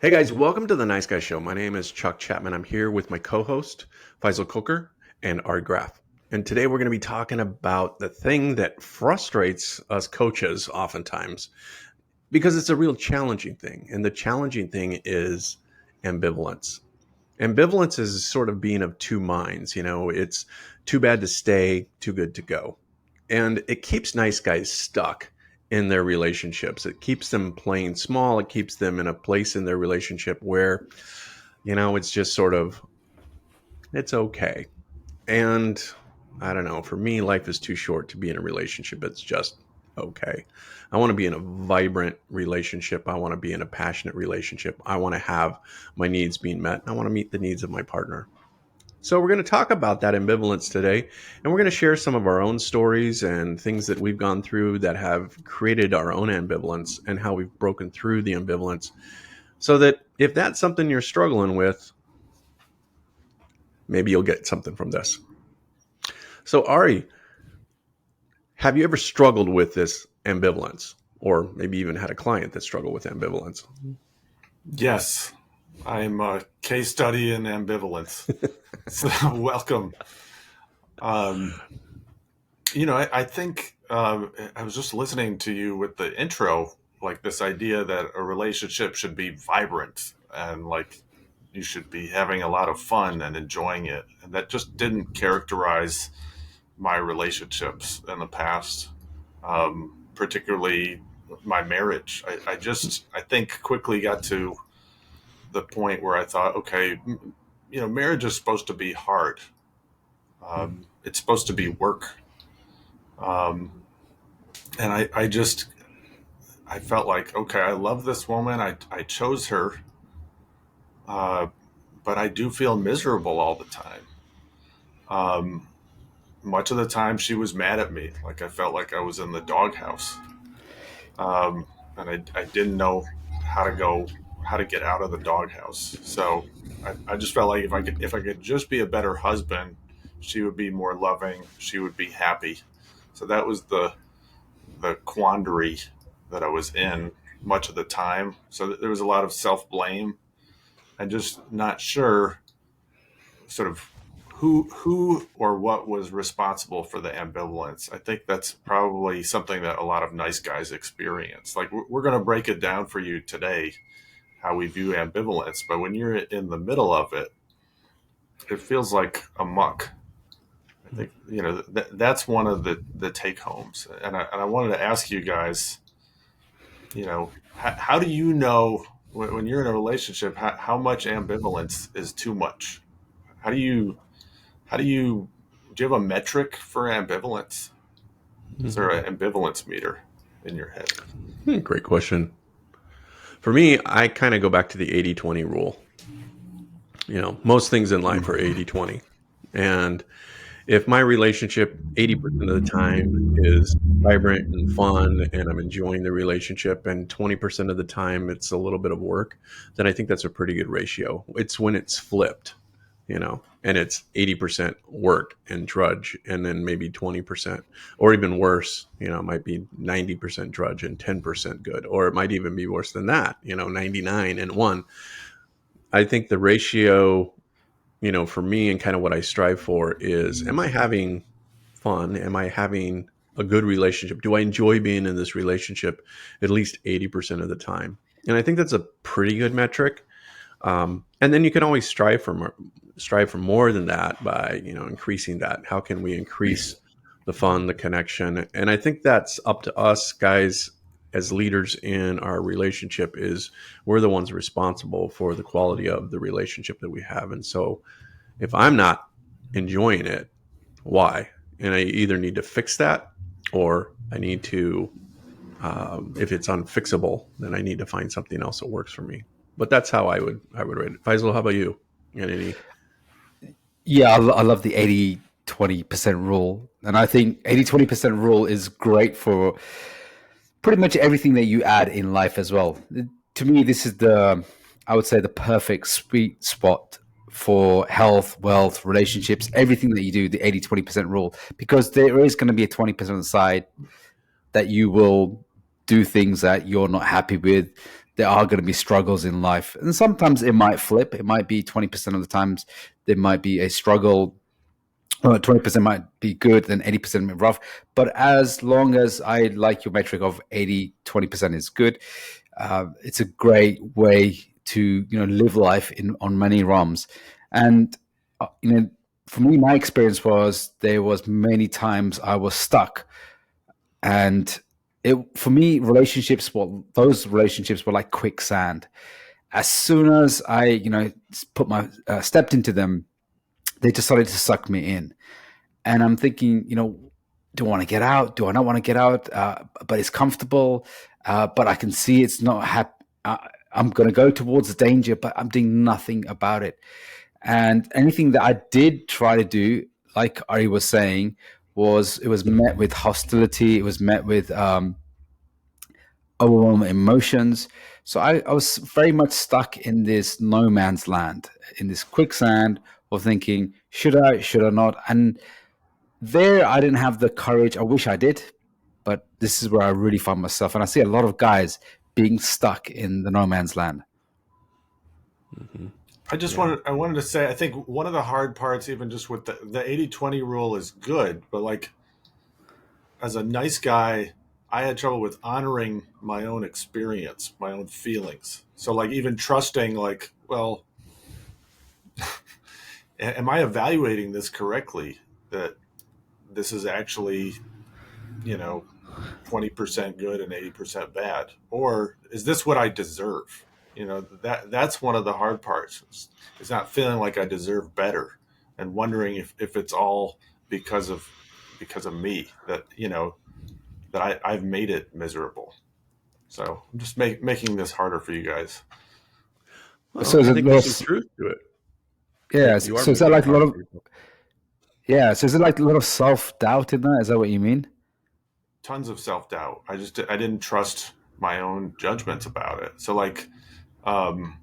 Hey guys, welcome to the Nice Guy Show. My name is Chuck Chapman. I'm here with my co-host, Faisal Coker and Ari Graff. And today we're going to be talking about the thing that frustrates us coaches oftentimes because it's a real challenging thing. And the challenging thing is ambivalence. Ambivalence is sort of being of two minds. It's too bad to stay, too good to go. And it keeps nice guys stuck in their relationships. It keeps them playing small. It keeps them in a place in their relationship where, it's just sort of, it's okay. And I don't know, for me, life is too short to be in a relationship. It's just okay. I want to be in a vibrant relationship. I want to be in a passionate relationship. I want to have my needs being met. I want to meet the needs of my partner. So we're going to talk about that ambivalence today, and we're going to share some of our own stories and things that we've gone through that have created our own ambivalence and how we've broken through the ambivalence so that if that's something you're struggling with, maybe you'll get something from this. So Ari, have you ever struggled with this ambivalence, or maybe even had a client that struggled with ambivalence? Yes, I'm a case study in ambivalence. So welcome. I think I was just listening to you with the intro, like this idea that a relationship should be vibrant and like you should be having a lot of fun and enjoying it. And that just didn't characterize my relationships in the past, particularly my marriage. I think quickly got to the point where I thought, okay, marriage is supposed to be hard. It's supposed to be work. Um, and I felt like, okay, I love this woman. I chose her. Uh, but I do feel miserable all the time. Um, Much of the time she was mad at me. Like I felt like I was in the doghouse. And I didn't know how to get out of the doghouse. So I just felt like if I could just be a better husband, she would be more loving. She would be happy. So that was the quandary that I was in much of the time. So there was a lot of self blame and just not sure sort of who or what was responsible for the ambivalence. I think that's probably something that a lot of nice guys experience. Like we're going to break it down for you today, how we view ambivalence. But when you're in the middle of it, it feels like a muck. I think that's one of the take homes. And I wanted to ask you guys, how do you know when you're in a relationship how much ambivalence is too much? How do you How do you have a metric for ambivalence? Is there an ambivalence meter in your head? Great question. For me, I kind of go back to the 80-20 rule. Most things in life are 80-20. And if my relationship 80% of the time is vibrant and fun and I'm enjoying the relationship and 20% of the time it's a little bit of work, then I think that's a pretty good ratio. It's when it's flipped, and it's 80% work and drudge and then maybe 20%, or even worse, it might be 90% drudge and 10% good, or it might even be worse than that, 99 and 1. I think the ratio, for me and kind of what I strive for is, am I having fun? Am I having a good relationship? Do I enjoy being in this relationship at least 80% of the time? And I think that's a pretty good metric. And then you can always strive for more than that by, increasing that. How can we increase the fun, the connection? And I think that's up to us guys as leaders in our relationship. Is we're the ones responsible for the quality of the relationship that we have. And so if I'm not enjoying it, why? And I either need to fix that, or I need to, if it's unfixable, then I need to find something else that works for me. But that's how I would rate it. Faisal, how about you? Got any? Yeah, I love the 80-20% rule. And I think 80-20% rule is great for pretty much everything that you add in life as well. To me, this is I would say, the perfect sweet spot for health, wealth, relationships, everything that you do, the 80-20% rule, because there is going to be a 20% side that you will do things that you're not happy with, there are going to be struggles in life. And sometimes it might flip. It might be 20% of the times there might be a struggle. 20% might be good and 80% rough. But as long as I like your metric of 80-20% is good, it's a great way to live life on many realms. And for me, my experience was there was many times I was stuck, and for me, those relationships were like quicksand. As soon as I put my stepped into them, they decided to suck me in. And I'm thinking, do I want to get out? Do I not want to get out? But it's comfortable. But I can see it's not happy. I'm going to go towards the danger, but I'm doing nothing about it. And anything that I did try to do, like Ari was saying, it was met with hostility. It was met with overwhelming emotions. So I was very much stuck in this no man's land, in this quicksand of thinking, should I not? And there, I didn't have the courage. I wish I did, but this is where I really find myself. And I see a lot of guys being stuck in the no man's land. Mm-hmm. I wanted to say, I think one of the hard parts, even just with the 80-20 rule is good, but like as a nice guy, I had trouble with honoring my own experience, my own feelings. So like even trusting, like, well, am I evaluating this correctly? That this is actually, 20% good and 80% bad, or is this what I deserve? That's one of the hard parts. It's not feeling like I deserve better, and wondering if it's all because of me, that I've made it miserable. So I'm just making this harder for you guys. Well, So I is it think there's some truth to it. yeah? You are So is that making it like a lot hard of for people. yeah? So is it like a lot of self-doubt in that? Is that what you mean? Tons of self-doubt. I didn't trust my own judgments about it. So like, well,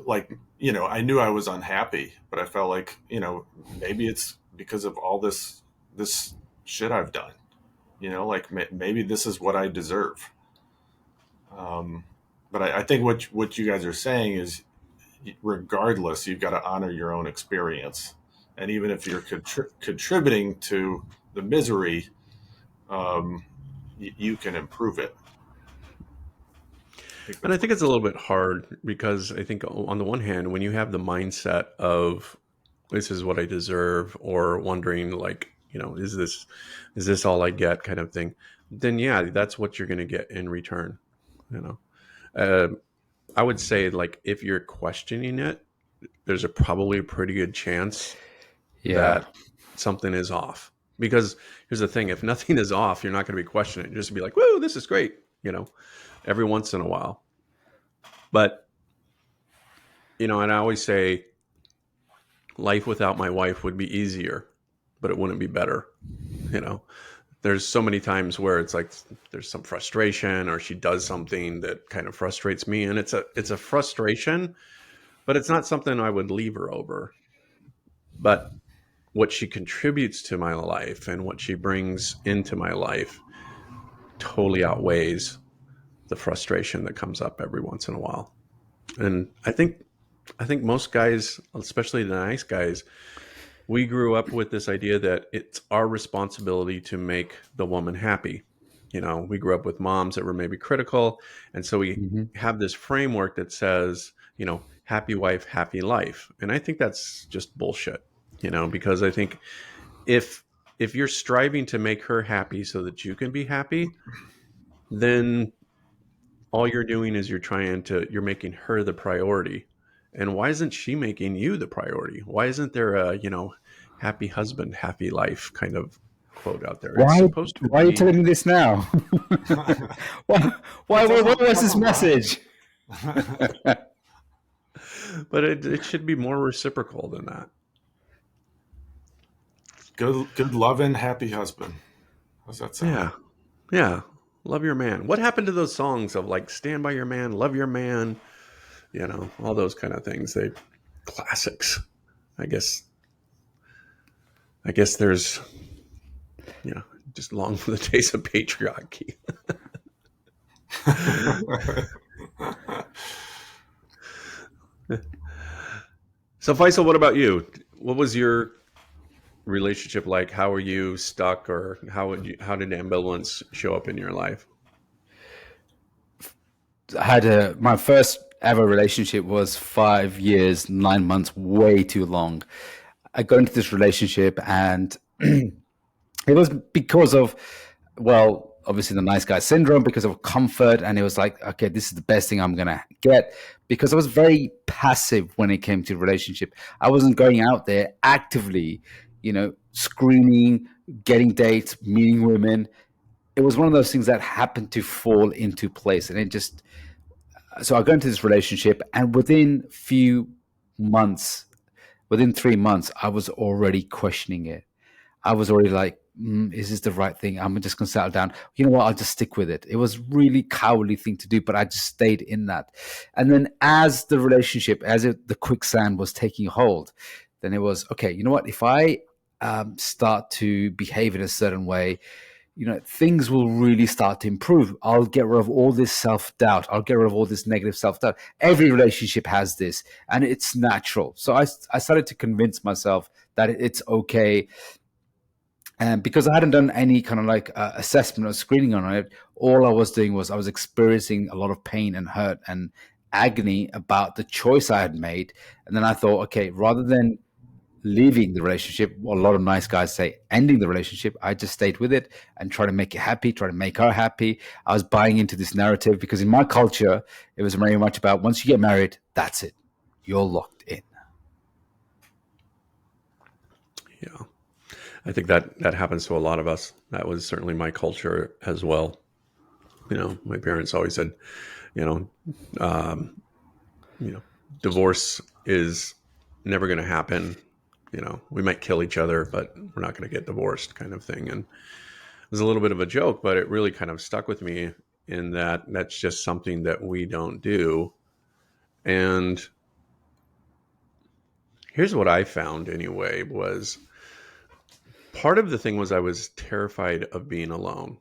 like, I knew I was unhappy, but I felt like, maybe it's because of all this shit I've done. Like maybe this is what I deserve. But I think what you guys are saying is, regardless, you've got to honor your own experience, and even if you're contributing to the misery, you can improve it. And I think it's a little bit hard because I think on the one hand, when you have the mindset of this is what I deserve, or wondering like, is this all I get kind of thing, then yeah, that's what you're going to get in return. You know, uh, I would say like if you're questioning it, there's probably a pretty good chance Yeah. that something is off. Because here's the thing: if nothing is off, you're not going to be questioning it. Just be like, "Whoa, this is great," every once in a while. But and I always say, life without my wife would be easier, but it wouldn't be better. You know, there's so many times where it's like there's some frustration, or she does something that kind of frustrates me, and it's a frustration, but it's not something I would leave her over. But what she contributes to my life and what she brings into my life totally outweighs the frustration that comes up every once in a while. And I think most guys, especially the nice guys, we grew up with this idea that it's our responsibility to make the woman happy. We grew up with moms that were maybe critical, and so we Mm-hmm. have this framework that says, happy wife, happy life. And I think that's just bullshit. Because I think if you're striving to make her happy so that you can be happy, then all you're doing is you're making her the priority. And why isn't she making you the priority? Why isn't there a, happy husband, happy life kind of quote out there? It's Why? supposed to Why are you be, telling me this now? why? It What doesn't was come this around. message? but it should be more reciprocal than that. Good loving, happy husband. How's that sound? Yeah. Yeah. Love your man. What happened to those songs of like stand by your man, love your man, all those kind of things? They classics. I guess there's, just long for the days of patriarchy. So, Faisal, what about you? What was your relationship like? How were you stuck, or how did ambivalence show up in your life? I had my first ever relationship was 5 years, 9 months, way too long. I got into this relationship and it was because of, well, obviously the nice guy syndrome, because of comfort. And it was like, okay, this is the best thing I'm going to get, because I was very passive when it came to relationship. I wasn't going out there actively, screening, getting dates, meeting women. It was one of those things that happened to fall into place. And it just, so I got into this relationship, and months, within 3 months, I was already questioning it. I was already like, is this the right thing? I'm just going to settle down. You know what? I'll just stick with it. It was really cowardly thing to do, but I just stayed in that. And then as the relationship, the quicksand was taking hold, then it was, okay, you know what? If I start to behave in a certain way, things will really start to improve. I'll get rid of all this self-doubt. I'll get rid of all this negative self-doubt. Every relationship has this, and it's natural. So I started to convince myself that it's okay. And because I hadn't done any kind of like assessment or screening on it, all I was doing was I was experiencing a lot of pain and hurt and agony about the choice I had made. And then I thought, okay, rather than leaving the relationship, well, a lot of nice guys say ending the relationship, I just stayed with it and try to make it happy, try to make her happy. I was buying into this narrative because in my culture, it was very much about once you get married, that's it. You're locked in. Yeah, I think that happens to a lot of us. That was certainly my culture as well. My parents always said, you know, um, divorce is never going to happen. We might kill each other, but we're not going to get divorced, kind of thing. And it was a little bit of a joke, but it really kind of stuck with me in that that's just something that we don't do. And here's what I found anyway was part of the thing was I was terrified of being alone.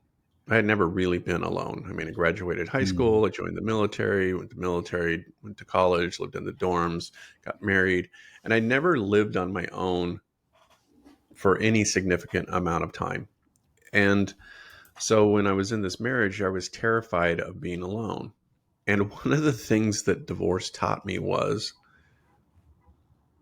I had never really been alone. I mean, I graduated high Mm. school, I joined the military, went to college, lived in the dorms, got married, and I never lived on my own for any significant amount of time. And so when I was in this marriage, I was terrified of being alone. And one of the things that divorce taught me was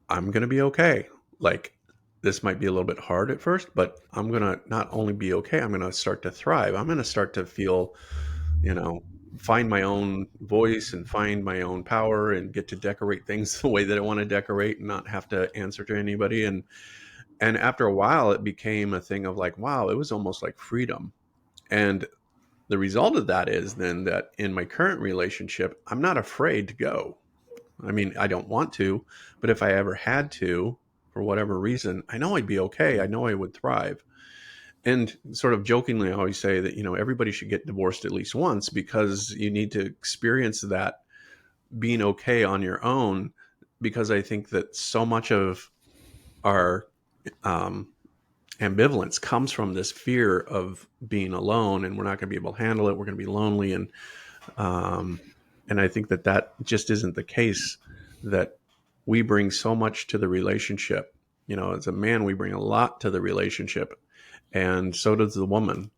I'm going to be okay. Like, this might be a little bit hard at first, but I'm going to not only be okay, I'm going to start to thrive. I'm going to start to feel, you know, find my own voice and find my own power and get to decorate things the way that I want to decorate and not have to answer to anybody. And after a while, it became a thing of like, wow, it was almost like freedom. And the result of that is then that in my current relationship, I'm not afraid to go. I mean, I don't want to, but if I ever had to, for whatever reason, I know I'd be okay. I know I would thrive. And sort of jokingly, I always say that, everybody should get divorced at least once because you need to experience that being okay on your own. Because I think that so much of our um, ambivalence comes from this fear of being alone and we're not going to be able to handle it. We're going to be lonely. Um, and I think that just isn't the case, that we bring so much to the relationship. As a man, we bring a lot to the relationship, and so does the woman.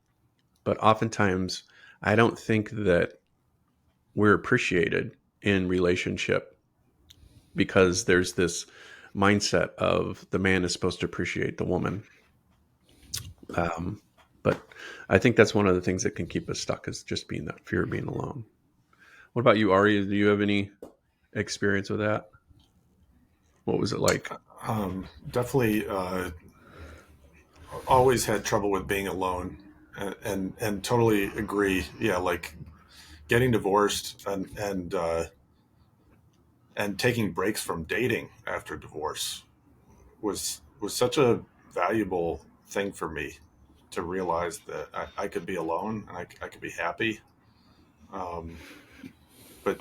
But oftentimes, I don't think that we're appreciated in relationship because there's this mindset of the man is supposed to appreciate the woman. Um, but I think that's one of the things that can keep us stuck is just being that fear of being alone. What about you, Ari? Do you have any experience with that? What was it like? Definitely always had trouble with being alone, and totally agree. Yeah, like getting divorced and taking breaks from dating after divorce was such a valuable thing for me to realize that I could be alone and I could be happy. Um, but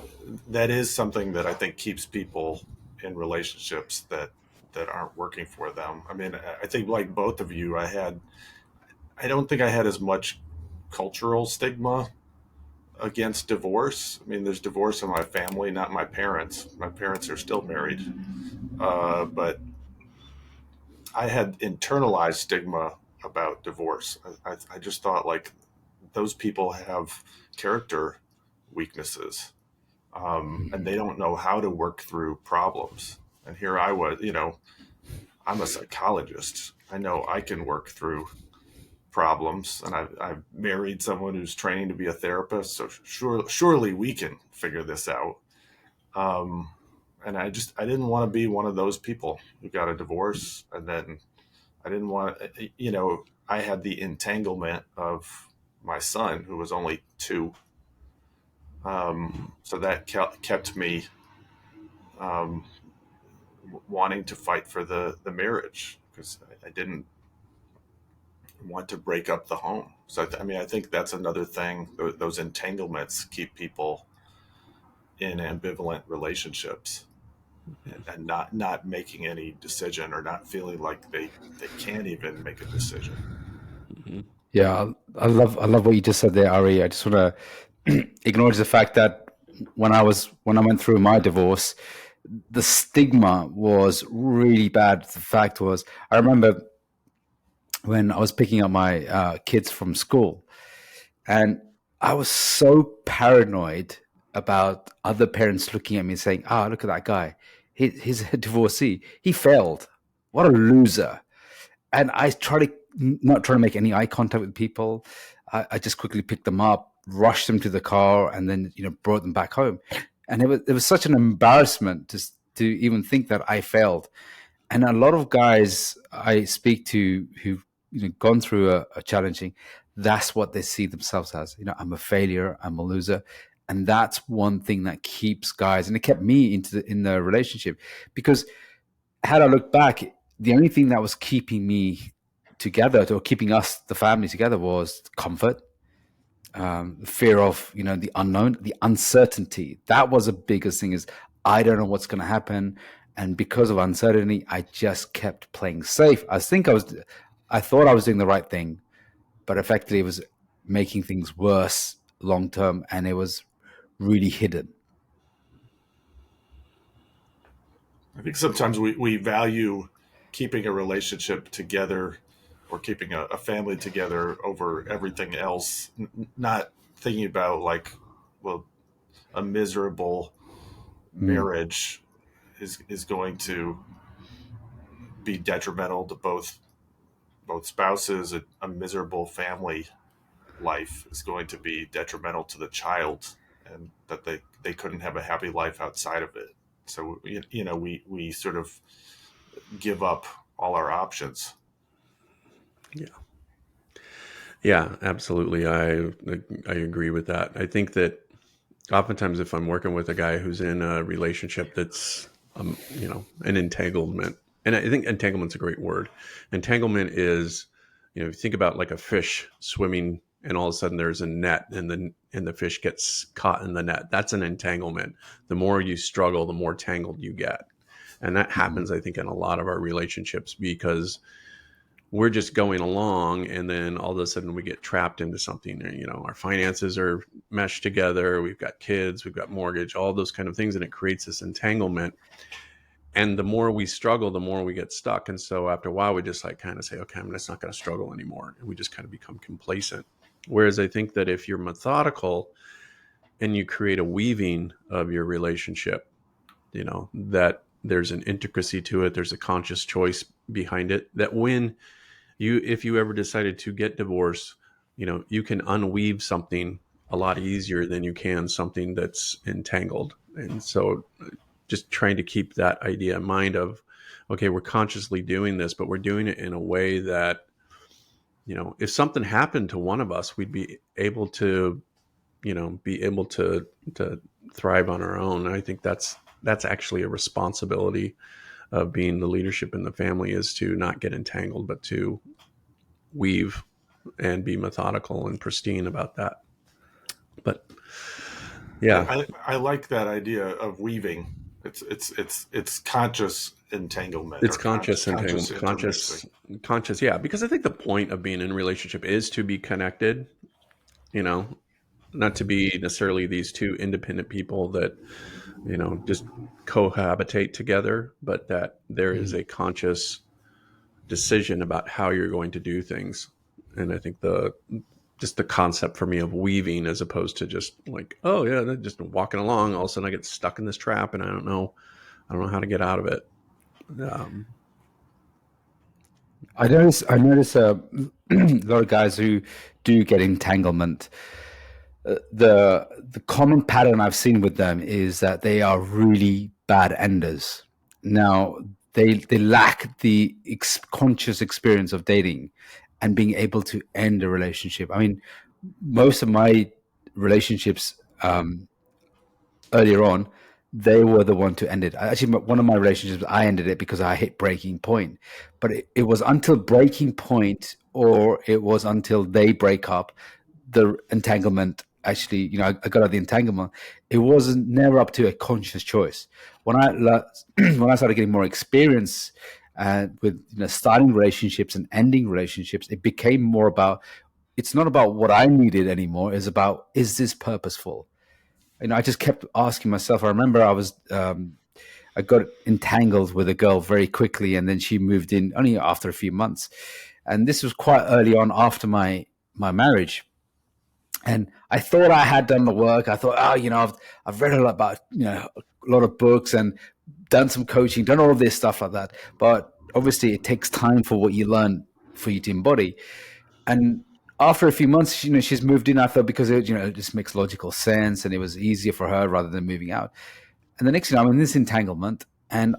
that is something that I think keeps people in relationships that aren't working for them. I mean, I think like both of you, I don't think I had as much cultural stigma against divorce. I mean, there's divorce in my family, not my parents. My parents are still married, but I had internalized stigma about divorce. I just thought like those people have character weaknesses, and they don't know how to work through problems. And here I was, I'm a psychologist. I know I can work through problems, and I've married someone who's training to be a therapist. So surely we can figure this out. Um, and I didn't want to be one of those people who got a divorce, and then I didn't want, I had the entanglement of my son who was only 2. So that kept me um, wanting to fight for the marriage because I didn't want to break up the home. So I mean, I think that's another thing. Those entanglements keep people in ambivalent relationships and not making any decision or not feeling like they can't even make a decision. Mm-hmm. Yeah, I love what you just said there, Ari. I just want to acknowledge the fact that when I went through my divorce, the stigma was really bad. The fact was, I remember when I was picking up my kids from school, and I was so paranoid about other parents looking at me and saying, "Ah, look at that guy. He's a divorcee. He failed. What a loser." And I try to not try to make any eye contact with people. I just quickly picked them up, rushed them to the car, and then brought them back home. And it was such an embarrassment to even think that I failed. And a lot of guys I speak to who've gone through a challenging, that's what they see themselves as. I'm a failure, I'm a loser. And that's one thing that keeps guys, and it kept me in the relationship, because had I looked back, the only thing that was keeping me together, or keeping us, the family, together, was comfort, fear of the unknown, the uncertainty. That was the biggest thing. Is I don't know what's going to happen, and because of uncertainty, I just kept playing safe. I thought I was doing the right thing, but effectively, it was making things worse long term, and it was really hidden. I think sometimes we value keeping a relationship together or keeping a family together over everything else, not thinking about like, well, a miserable Mm. marriage is going to be detrimental to both spouses. A miserable family life is going to be detrimental to the child, and that they couldn't have a happy life outside of it. So we sort of give up all our options. Yeah. Yeah, absolutely. I agree with that. I think that oftentimes if I'm working with a guy who's in a relationship that's an entanglement, and I think entanglement's a great word. Entanglement is, you think about like a fish swimming and all of a sudden there's a net and the fish gets caught in the net. That's an entanglement. The more you struggle, the more tangled you get. And that happens, I think, in a lot of our relationships because we're just going along and then all of a sudden we get trapped into something. Our finances are meshed together, we've got kids, we've got mortgage, all those kind of things, and it creates this entanglement. And the more we struggle, the more we get stuck. And so after a while we just like kind of say, okay, I'm just not going to struggle anymore, and we just kind of become complacent. Whereas I think that if you're methodical and you create a weaving of your relationship, that there's an intricacy to it, there's a conscious choice behind it, that when if you ever decided to get divorced, you can unweave something a lot easier than you can something that's entangled. And so just trying to keep that idea in mind of, okay, we're consciously doing this, but we're doing it in a way that, if something happened to one of us, we'd be able to, to thrive on our own. And I think that's actually a responsibility of being the leadership in the family, is to not get entangled, but to weave and be methodical and pristine about that. But yeah, I like that idea of weaving. It's conscious entanglement it's or conscious conscious entanglement, intermixing. conscious. Yeah. Because I think the point of being in a relationship is to be connected, you know, not to be necessarily these two independent people that, just cohabitate together, but that there is a conscious decision about how you're going to do things. And I think the concept for me of weaving, as opposed to just like, oh yeah, just walking along, all of a sudden I get stuck in this trap and I don't know how to get out of it. Um, I notice a lot of guys who do get entanglement. The common pattern I've seen with them is that they are really bad enders. Now they lack the conscious experience of dating and being able to end a relationship. I mean, most of my relationships earlier on, they were the one to end it. Actually, one of my relationships, I ended it because I hit breaking point. But it was until breaking point, or it was until they break up, the entanglement actually, I got out of the entanglement. It wasn't never up to a conscious choice. When I when I started getting more experience with starting relationships and ending relationships, it became more about, it's not about what I needed anymore. It's about, is this purposeful? I just kept asking myself. I remember I got entangled with a girl very quickly, and then she moved in only after a few months, and this was quite early on after my marriage. And I thought I had done the work. I thought, I've read a lot about a lot of books and done some coaching, done all of this stuff like that. But obviously, it takes time for what you learn for you to embody. And after a few months, she's moved in. I thought because it just makes logical sense, and it was easier for her rather than moving out. And the next thing, I'm in this entanglement, and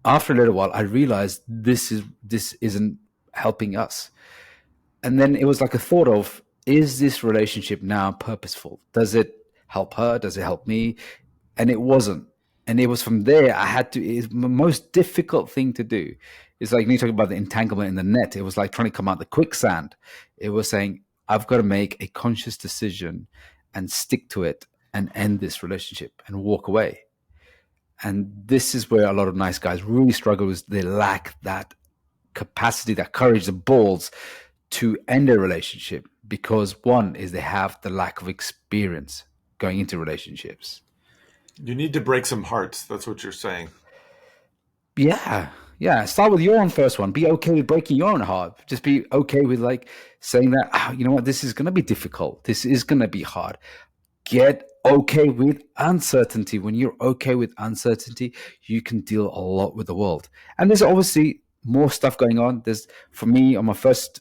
after a little while, I realized this isn't helping us. And then it was like a thought of, is this relationship now purposeful? Does it help her? Does it help me? And it wasn't. And it was from there I had to. It's the most difficult thing to do. It's like, you talk about the entanglement in the net. It was like trying to come out the quicksand. It was saying, I've got to make a conscious decision and stick to it and end this relationship and walk away. And this is where a lot of nice guys really struggle, is they lack that capacity, that courage, the balls to end a relationship, because one is they have the lack of experience going into relationships. You need to break some hearts. That's what you're saying. Yeah. Start with your own first one. Be okay with breaking your own heart. Just be okay with like saying that, you know what, this is going to be difficult. This is going to be hard. Get okay with uncertainty. When you're okay with uncertainty, you can deal a lot with the world. And there's obviously more stuff going on. For me, on my first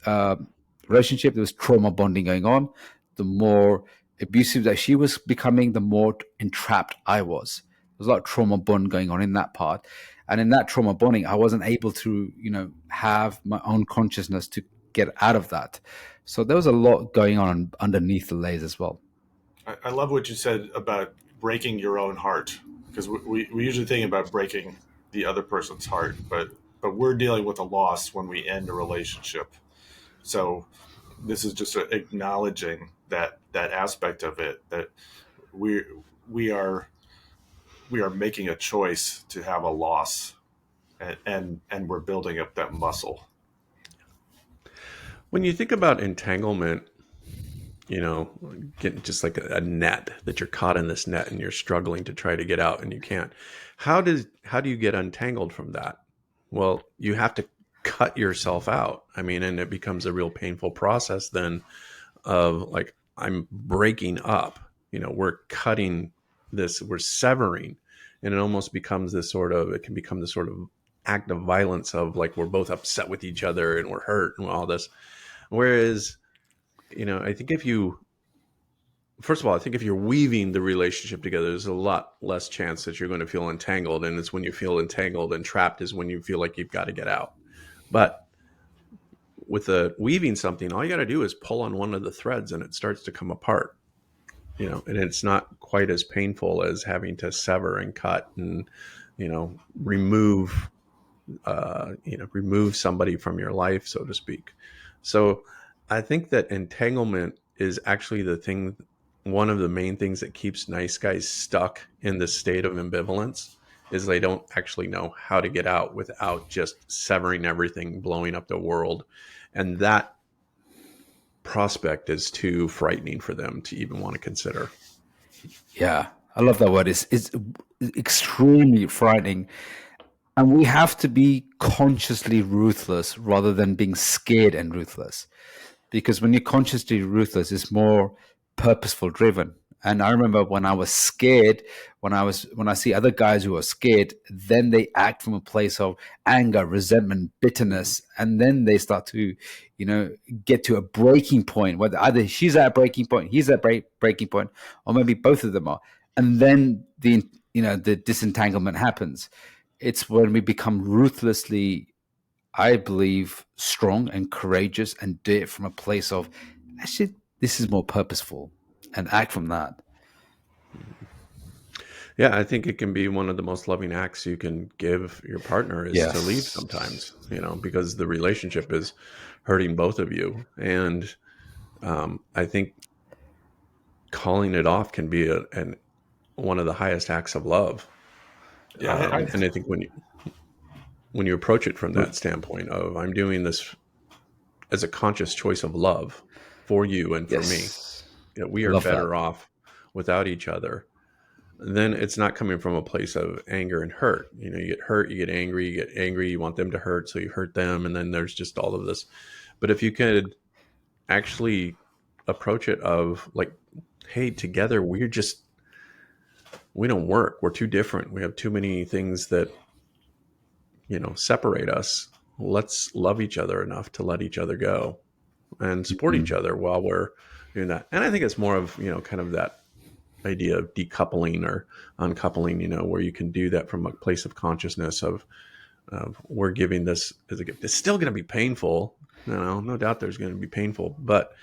relationship, there was trauma bonding going on. The more abusive that she was becoming, the more entrapped I was. There's a lot of trauma bond going on in that part. And in that trauma bonding, I wasn't able to, have my own consciousness to get out of that. So there was a lot going on underneath the layers as well. I love what you said about breaking your own heart, because we usually think about breaking the other person's heart, but we're dealing with a loss when we end a relationship. So this is just acknowledging that aspect of it, that we we are making a choice to have a loss, and we're building up that muscle. when you think about entanglement, getting just like a net, that you're caught in this net and you're struggling to try to get out and you can't. How do you get untangled from that? Well, you have to cut yourself out. I mean, and it becomes a real painful process then of like, I'm breaking up, we're cutting this, we're severing, and it can become this sort of act of violence of like, we're both upset with each other and we're hurt and all this. Whereas, I think first of all, I think if you're weaving the relationship together, there's a lot less chance that you're going to feel entangled. And it's when you feel entangled and trapped is when you feel like you've got to get out. But with the weaving something, all you got to do is pull on one of the threads and it starts to come apart, and it's not quite as painful as having to sever and cut and, remove, remove somebody from your life, so to speak. So I think that entanglement is actually one of the main things that keeps nice guys stuck in this state of ambivalence, is they don't actually know how to get out without just severing everything, blowing up the world. And that prospect is too frightening for them to even want to consider. Yeah, I love that word. It's extremely frightening. And we have to be consciously ruthless rather than being scared and ruthless. Because when you're consciously ruthless, it's more purposeful driven. And I remember when I was scared, when I see other guys who are scared, then they act from a place of anger, resentment, bitterness, and then they start to, get to a breaking point where either she's at a breaking point, he's at a breaking point, or maybe both of them are, and then the disentanglement happens. It's when we become ruthlessly, I believe, strong and courageous and do it from a place of, actually, this is more purposeful, and act from that. Yeah, I think it can be one of the most loving acts you can give your partner is to leave Yes. sometimes, because the relationship is hurting both of you. And I think calling it off can be one of the highest acts of love. Yeah, And I think when you approach it from that standpoint of I'm doing this as a conscious choice of love for you and for me, Yes. we I are love that. better off without each other. Then it's not coming from a place of anger and hurt. You get hurt, you get angry, you want them to hurt, so you hurt them, and then there's just all of this. But if you could actually approach it of like, hey, together we don't work. We're too different. We have too many things that separate us. Let's love each other enough to let each other go and support each other while we're doing that. And I think it's more of kind of that idea of decoupling or uncoupling, where you can do that from a place of consciousness of we're giving this as a gift. It's still going to be painful. No doubt there's going to be painful, but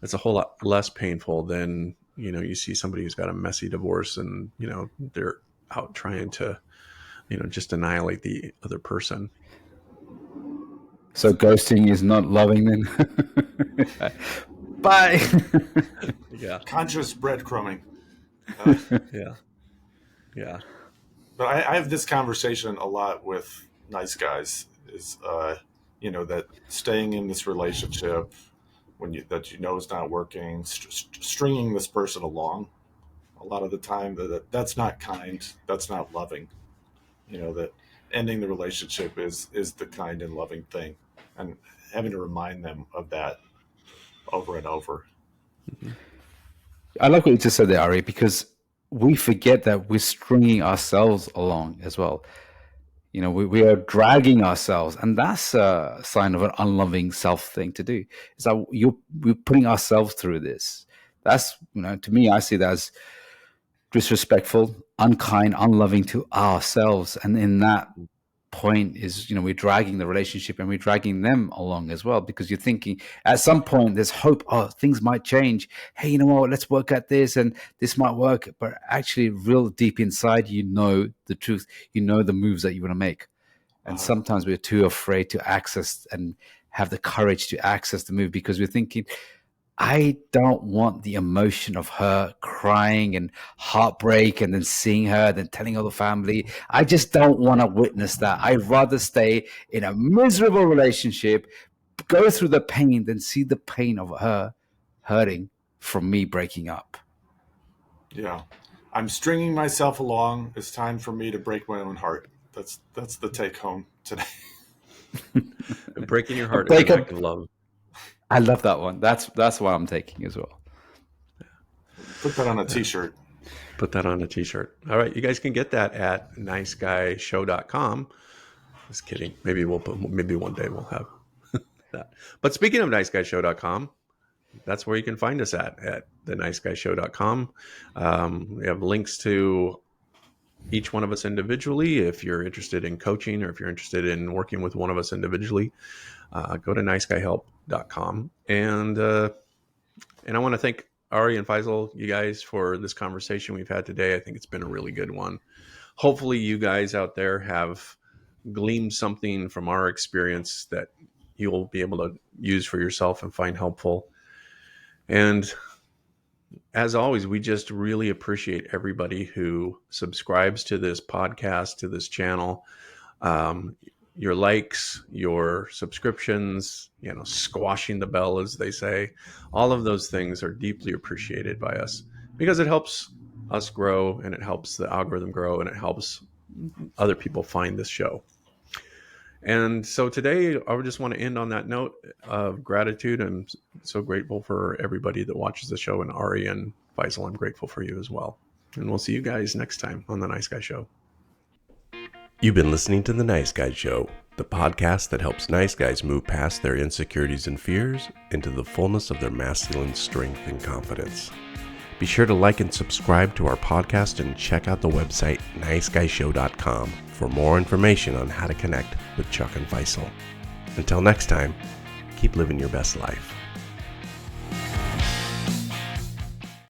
it's a whole lot less painful than, you see somebody who's got a messy divorce and, they're out trying to, just annihilate the other person. So ghosting is not loving then? Bye. Yeah. conscious breadcrumbing. Yeah. Yeah. But I have this conversation a lot with nice guys. Is that staying in this relationship when that is not working, stringing this person along. A lot of the time, that's not kind. That's not loving. That ending the relationship is the kind and loving thing, and having to remind them of that over and over. Mm-hmm. I like what you just said there, Ari, because we forget that we're stringing ourselves along as well. We are dragging ourselves, and that's a sign of an unloving self thing to do. It's like we're putting ourselves through this. That's, to me, I see that as disrespectful, unkind, unloving to ourselves. And in that point is, we're dragging the relationship and we're dragging them along as well, because you're thinking at some point there's hope. Oh, things might change. Hey, you know what? Let's work at this and this might work. But actually, real deep inside, the truth, the moves that you want to make. And sometimes we're too afraid to access and have the courage to access the move because we're thinking, I don't want the emotion of her crying and heartbreak and then seeing her, then telling all the family. I just don't want to witness that. I'd rather stay in a miserable relationship, go through the pain, than see the pain of her hurting from me breaking up. Yeah. I'm stringing myself along. It's time for me to break my own heart. That's the take home today. Breaking your heart is an act of love. I love that one. That's what I'm taking as well. Put that on a t-shirt. Put that on a t-shirt. All right. You guys can get that at niceguyshow.com. Just kidding. Maybe one day we'll have that. But speaking of niceguyshow.com, that's where you can find us at theniceguyshow.com. We have links to each one of us individually. If you're interested in coaching or if you're interested in working with one of us individually, go to niceguyhelp.com. And I want to thank Ari and Faisal, you guys, for this conversation we've had today. I think it's been a really good one. Hopefully you guys out there have gleaned something from our experience that you'll be able to use for yourself and find helpful. And as always, we just really appreciate everybody who subscribes to this podcast, to this channel. your likes, your subscriptions, squashing the bell, as they say. All of those things are deeply appreciated by us because it helps us grow, and it helps the algorithm grow, and it helps other people find this show. And so today, I would just want to end on that note of gratitude. I'm so grateful for everybody that watches the show. And Ari and Faisal, I'm grateful for you as well. And we'll see you guys next time on The Nice Guy Show. You've been listening to The Nice Guy Show, the podcast that helps nice guys move past their insecurities and fears into the fullness of their masculine strength and confidence. Be sure to like and subscribe to our podcast and check out the website niceguyshow.com for more information on how to connect with Chuck and Faisal. Until next time, keep living your best life.